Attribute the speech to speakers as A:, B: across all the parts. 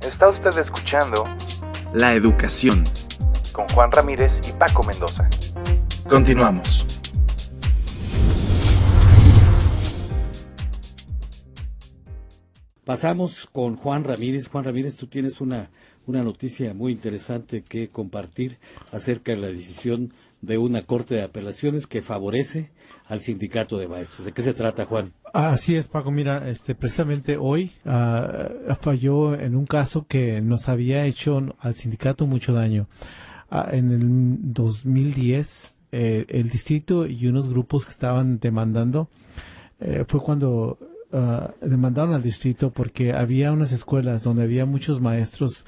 A: Está usted escuchando
B: La Educación
A: con Juan Ramírez y Paco Mendoza.
B: Continuamos.
C: Pasamos con Juan Ramírez. Juan Ramírez, tú tienes una noticia muy interesante que compartir acerca de la decisión de una Corte de Apelaciones que favorece al sindicato de maestros. ¿De qué se trata, Juan?
D: Así es, Paco. Mira, precisamente hoy falló en un caso que nos había hecho al sindicato mucho daño. En el 2010, el distrito y unos grupos que estaban demandando, fue cuando demandaron al distrito porque había unas escuelas donde había muchos maestros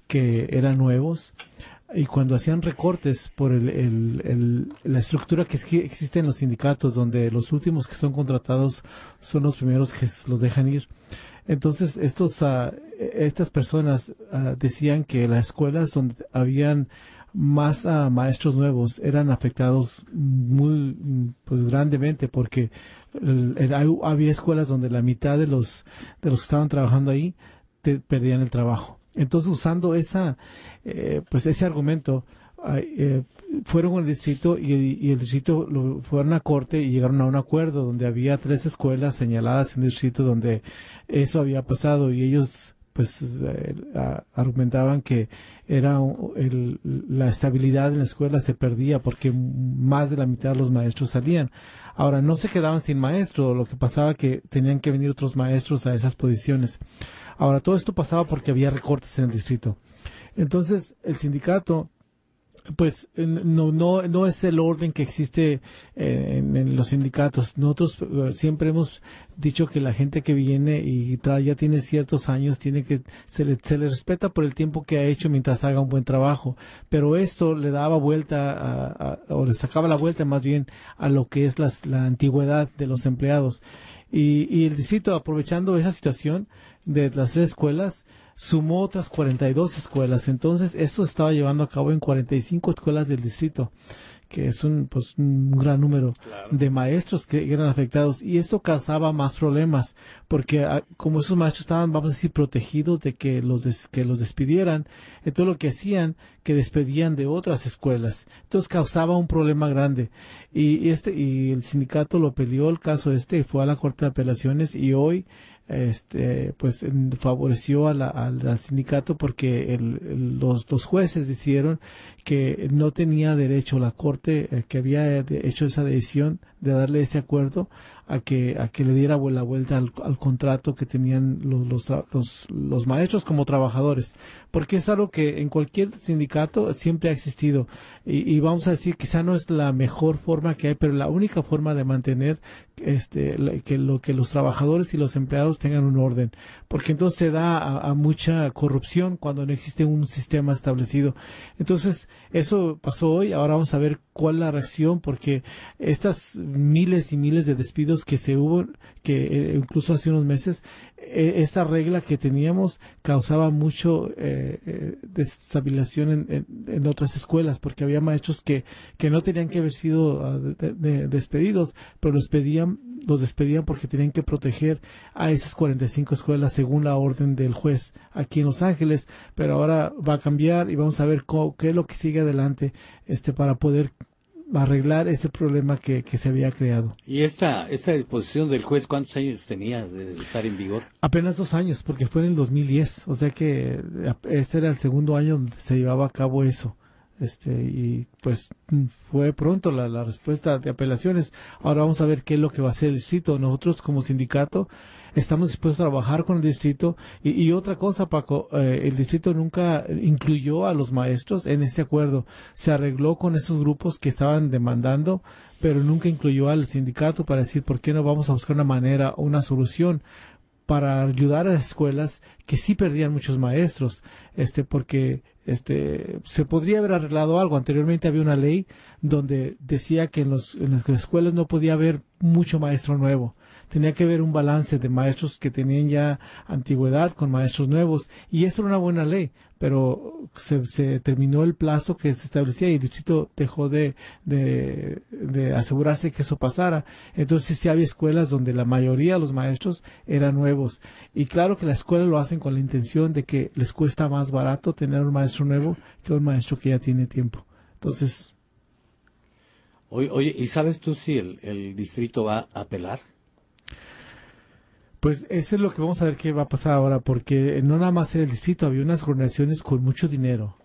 D: que eran nuevos, y cuando hacían recortes por la estructura que existe en los sindicatos, donde los últimos que son contratados son los primeros que los dejan ir. Entonces, estas personas decían que las escuelas donde habían más maestros nuevos eran afectados muy grandemente, porque había escuelas donde la mitad de los que estaban trabajando ahí perdían el trabajo. Entonces, usando ese argumento, fueron con el distrito y el distrito fueron a corte y llegaron a un acuerdo donde había 3 escuelas señaladas en el distrito donde eso había pasado, y ellos argumentaban que era la estabilidad en la escuela se perdía porque más de la mitad de los maestros salían. Ahora, no se quedaban sin maestro, lo que pasaba que tenían que venir otros maestros a esas posiciones. Ahora, todo esto pasaba porque había recortes en el distrito. Entonces, el sindicato, pues, no es el orden que existe en los sindicatos. Nosotros siempre hemos dicho que la gente que viene y ya tiene ciertos años, se le respeta por el tiempo que ha hecho mientras haga un buen trabajo. Pero esto le daba vuelta o le sacaba la vuelta más bien a lo que es la antigüedad de los empleados. Y el distrito, aprovechando esa situación de las 3 escuelas, sumó otras 42 escuelas. Entonces, esto se estaba llevando a cabo en 45 escuelas del distrito, que es un gran número de maestros que eran afectados. Y esto causaba más problemas, porque como esos maestros estaban, vamos a decir, protegidos de que los despidieran, entonces lo que hacían, que despedían de otras escuelas. Entonces causaba un problema grande. Y el sindicato lo peleó el caso fue a la Corte de Apelaciones, y hoy favoreció al sindicato porque los jueces decidieron que no tenía derecho la Corte que había hecho esa decisión de darle ese acuerdo a que le diera la vuelta al contrato que tenían los maestros como trabajadores, porque es algo que en cualquier sindicato siempre ha existido, y vamos a decir, quizá no es la mejor forma que hay, pero la única forma de mantener que los trabajadores y los empleados tengan un orden, porque entonces se da a mucha corrupción cuando no existe un sistema establecido. Entonces, eso pasó hoy. Ahora vamos a ver cuál es la reacción, porque estas miles y miles de despidos que se hubo, que incluso hace unos meses, esta regla que teníamos causaba mucho desestabilización en otras escuelas, porque había maestros que no tenían que haber sido despedidos, pero los despedían porque tenían que proteger a esas 45 escuelas según la orden del juez aquí en Los Ángeles. Pero ahora va a cambiar y vamos a ver qué es lo que sigue adelante para poder arreglar ese problema que se había creado.
C: ¿Y esta disposición del juez cuántos años tenía de estar en vigor?
D: Apenas 2 años, porque fue en el 2010, o sea que este era el segundo año donde se llevaba a cabo eso. Y pues fue pronto la respuesta de apelaciones. Ahora vamos a ver qué es lo que va a hacer el distrito. Nosotros como sindicato estamos dispuestos a trabajar con el distrito. Y otra cosa, Paco, el distrito nunca incluyó a los maestros en este acuerdo. Se arregló con esos grupos que estaban demandando, pero nunca incluyó al sindicato para decir por qué no vamos a buscar una manera, una solución para ayudar a las escuelas que sí perdían muchos maestros, porque se podría haber arreglado algo. Anteriormente había una ley donde decía que en las escuelas no podía haber mucho maestro nuevo, tenía que haber un balance de maestros que tenían ya antigüedad con maestros nuevos, y eso era una buena ley, pero se terminó el plazo que se establecía y el distrito dejó de asegurarse que eso pasara. Entonces sí había escuelas donde la mayoría de los maestros eran nuevos, y claro que la escuela lo hacen con la intención de que les cuesta más barato tener un maestro nuevo que un maestro que ya tiene tiempo. Entonces,
C: Oye, ¿y sabes tú si el distrito va a apelar?
D: pues eso es lo que vamos a ver qué va a pasar ahora, porque no nada más era el distrito, había unas organizaciones con mucho dinero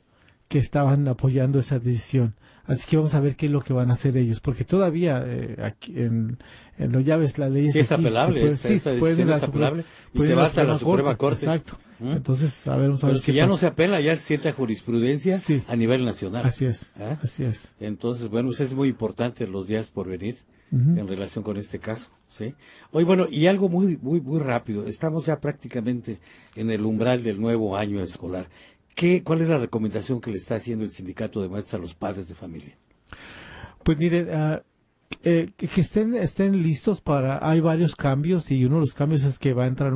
D: que estaban apoyando esa decisión. Así que vamos a ver qué es lo que van a hacer ellos, porque todavía aquí en los llaves la ley
C: Sí, es
D: aquí,
C: apelable, esa decisión es apelable y se va hasta la Suprema Corte.
D: Exacto. Entonces, a ver, vamos a
C: Pero
D: ver
C: si
D: qué
C: ya
D: pasa.
C: no se apela, ya se siente jurisprudencia
D: Sí.
C: a nivel nacional.
D: Así es,
C: ¿Ah?
D: así es.
C: Entonces, bueno, pues es muy importante los días por venir
D: Ujú.
C: en relación con este caso, ¿sí? Oye, bueno, y algo muy rápido. Estamos ya prácticamente en el umbral del nuevo año escolar. ¿Cuál es la recomendación que le está haciendo el sindicato de maestros a los padres de familia?
D: Pues miren, que estén listos hay varios cambios, y uno de los cambios es que va a entrar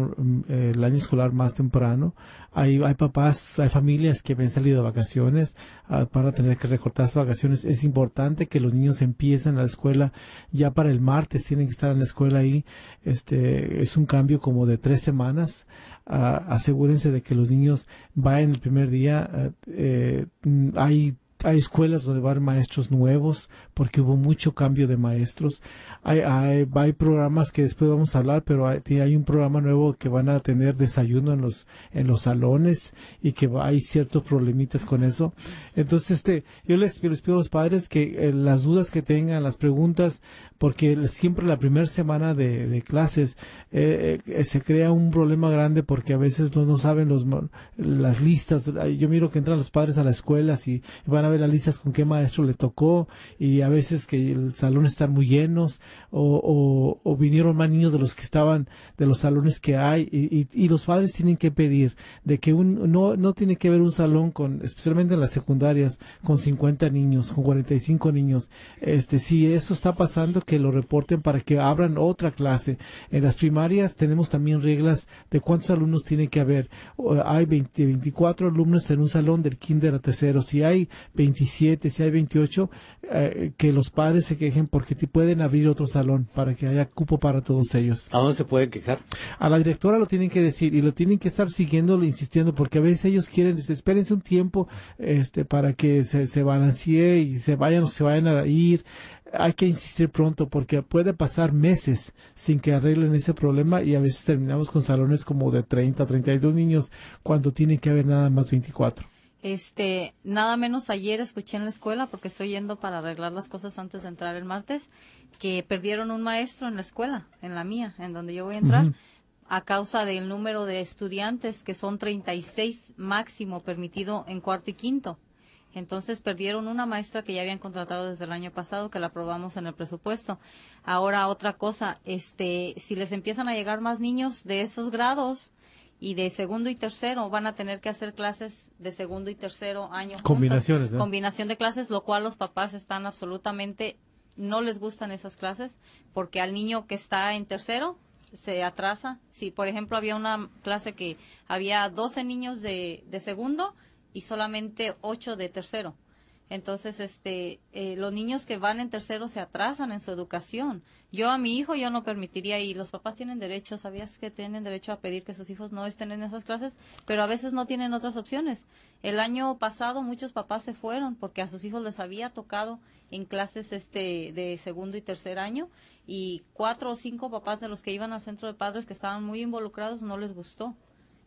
D: el año escolar más temprano. Hay papás, hay familias que han salido de vacaciones, van a tener que recortar sus vacaciones. Es importante que los niños empiecen la escuela ya para el martes, tienen que estar en la escuela ahí. Es un cambio como de 3 semanas. Asegúrense de que los niños vayan el primer día. Hay escuelas donde van maestros nuevos porque hubo mucho cambio de maestros. Hay programas que después vamos a hablar, pero hay un programa nuevo que van a tener desayuno en los salones, y que hay ciertos problemitas con eso. Entonces, yo les pido a los padres que las dudas que tengan, las preguntas, porque siempre la primera semana de clases se crea un problema grande, porque a veces no saben las listas. Yo miro que entran los padres a las escuelas y van a ver las listas con qué maestro le tocó, y a veces que el salón están muy llenos, o vinieron más niños de los que estaban de los salones que hay, y los padres tienen que pedir de que no tiene que haber un salón especialmente en las secundarias, con 50 niños, con 45 niños. Si eso está pasando, que lo reporten para que abran otra clase. En las primarias tenemos también reglas de cuántos alumnos tiene que haber. Hay 24 alumnos en un salón del kinder a tercero. Si hay 27, si hay 28, que los padres se quejen, porque pueden abrir otro salón para que haya cupo para todos ellos.
C: ¿A dónde se pueden quejar?
D: A la directora lo tienen que decir, y lo tienen que estar siguiéndolo, insistiendo, porque a veces ellos quieren, espérense un tiempo para que se balancee y se vayan a ir. Hay que insistir pronto, porque puede pasar meses sin que arreglen ese problema, y a veces terminamos con salones como de 30, 32 niños cuando tiene que haber nada más 24.
E: Nada menos ayer escuché en la escuela, porque estoy yendo para arreglar las cosas antes de entrar el martes, que perdieron un maestro en la escuela, en la mía, en donde yo voy a entrar, a causa del número de estudiantes, que son 36 máximo permitido en cuarto y quinto. Entonces perdieron una maestra que ya habían contratado desde el año pasado, que la aprobamos en el presupuesto. Ahora, otra cosa, si les empiezan a llegar más niños de esos grados y de segundo y tercero, van a tener que hacer clases de segundo y tercero año juntas.
D: Combinaciones, ¿eh?
E: Combinación de clases, lo cual los papás están absolutamente, no les gustan esas clases, porque al niño que está en tercero se atrasa. Si, por ejemplo, había una clase que había 12 niños de segundo y solamente 8 de tercero. Entonces, los niños que van en tercero se atrasan en su educación. Yo a mi hijo yo no permitiría, y los papás tienen derecho, ¿sabías que tienen derecho a pedir que sus hijos no estén en esas clases? Pero a veces no tienen otras opciones. El año pasado muchos papás se fueron porque a sus hijos les había tocado en clases de segundo y tercer año, y 4 o 5 papás de los que iban al centro de padres, que estaban muy involucrados, no les gustó.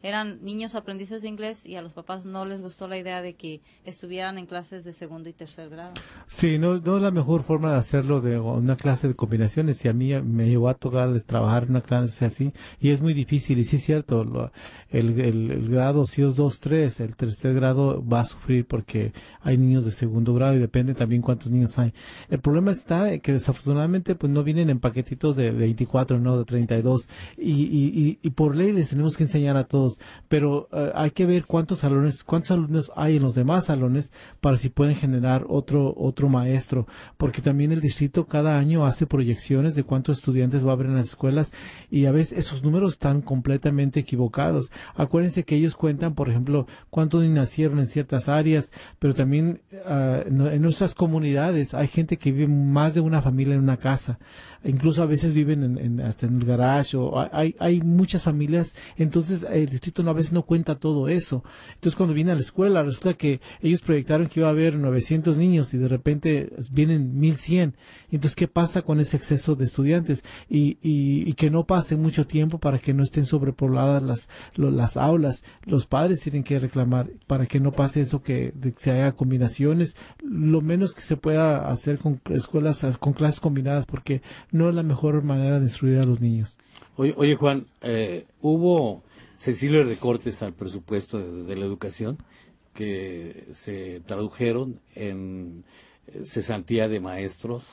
E: Eran niños aprendices de inglés, y a los papás no les gustó la idea de que estuvieran en clases de segundo y tercer grado.
D: Sí, no es la mejor forma de hacerlo, de una clase de combinaciones, y a mí me llegó a tocar trabajar en una clase así, y es muy difícil, y sí es cierto, el grado, si es 2, 3, el tercer grado va a sufrir porque hay niños de segundo grado, y depende también cuántos niños hay. El problema está que desafortunadamente pues no vienen en paquetitos de 24, no de 32, y por ley les tenemos que enseñar a todos todos, pero hay que ver cuántos alumnos hay en los demás salones para si pueden generar otro maestro, porque también el distrito cada año hace proyecciones de cuántos estudiantes va a haber en las escuelas y a veces esos números están completamente equivocados. Acuérdense que ellos cuentan, por ejemplo, cuántos nacieron en ciertas áreas, pero también en nuestras comunidades hay gente que vive más de una familia en una casa, incluso a veces viven hasta en el garage, o hay muchas familias, entonces el distrito a veces no cuenta todo eso. Entonces cuando viene a la escuela resulta que ellos proyectaron que iba a haber 900 niños y de repente vienen 1100. Entonces, ¿qué pasa con ese exceso de estudiantes? Y que no pase mucho tiempo para que no estén sobrepobladas las aulas. Los padres tienen que reclamar para que no pase eso, que se haga combinaciones, lo menos que se pueda hacer con escuelas, con clases combinadas, porque no es la mejor manera de instruir a los niños.
C: Oye Juan, hubo sensibles recortes al presupuesto de la educación que se tradujeron en cesantía de maestros.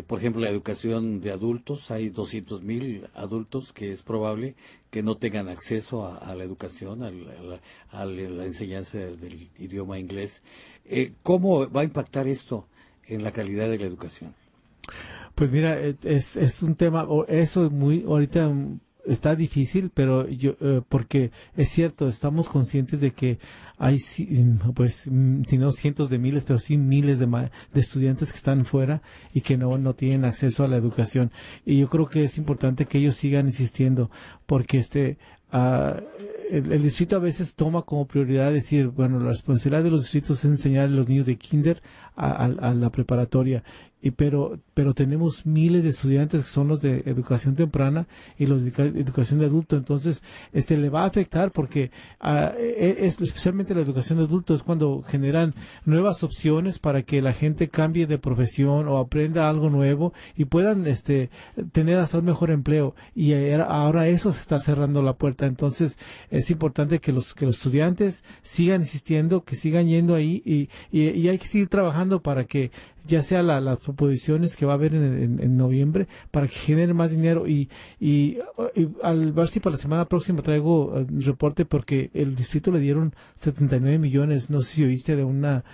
C: Por ejemplo, la educación de adultos, hay 200,000 adultos que es probable que no tengan acceso a la educación, a la enseñanza del idioma inglés. ¿Cómo va a impactar esto en la calidad de la educación?
D: Pues mira, es un tema, eso ahorita está difícil, pero porque es cierto, estamos conscientes de que hay, pues, si no cientos de miles, pero sí miles de estudiantes que están fuera y que no tienen acceso a la educación. Y yo creo que es importante que ellos sigan insistiendo, porque el distrito a veces toma como prioridad decir, bueno, la responsabilidad de los distritos es enseñar a los niños de kinder a la preparatoria. Pero tenemos miles de estudiantes que son los de educación temprana y los de educación de adulto, entonces le va a afectar porque especialmente la educación de adulto es cuando generan nuevas opciones para que la gente cambie de profesión o aprenda algo nuevo y puedan tener hasta un mejor empleo, y ahora eso se está cerrando la puerta. Entonces es importante que los estudiantes sigan insistiendo, que sigan yendo ahí y hay que seguir trabajando para que ya sea las proposiciones que va a haber en noviembre, para que genere más dinero y al ver si para la semana próxima traigo un reporte, porque el distrito le dieron 79 millones, no sé si oíste de una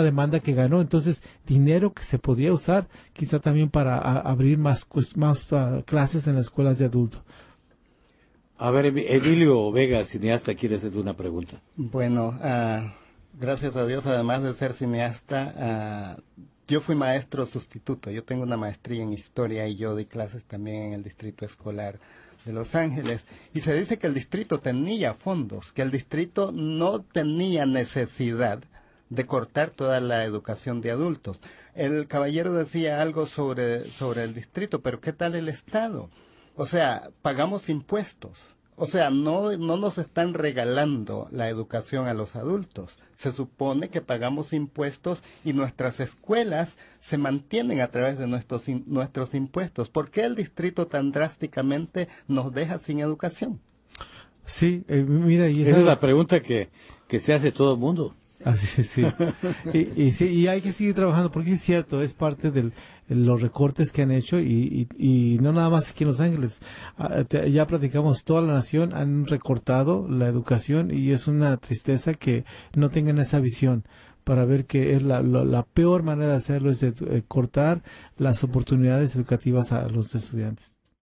D: demanda que ganó, entonces dinero que se podría usar quizá también para abrir más clases en las escuelas de adultos.
C: A ver, Emilio Vega, cineasta, quiere hacerte una pregunta.
F: Bueno, gracias a Dios, además de ser cineasta, yo fui maestro sustituto. Yo tengo una maestría en historia y yo di clases también en el distrito escolar de Los Ángeles. Y se dice que el distrito tenía fondos, que el distrito no tenía necesidad de cortar toda la educación de adultos. El caballero decía algo sobre el distrito, pero ¿qué tal el Estado? O sea, pagamos impuestos. O sea, no nos están regalando la educación a los adultos. Se supone que pagamos impuestos y nuestras escuelas se mantienen a través de nuestros impuestos. ¿Por qué el distrito tan drásticamente nos deja sin educación?
D: Sí, mira, y
C: esa es la pregunta que se hace todo el mundo.
D: Así es, sí. y hay que seguir trabajando, porque es cierto, es parte de los recortes que han hecho y no nada más aquí en Los Ángeles. Ya platicamos, toda la nación han recortado la educación y es una tristeza que no tengan esa visión, para ver que es la peor manera de hacerlo, es de cortar las oportunidades educativas a los estudiantes.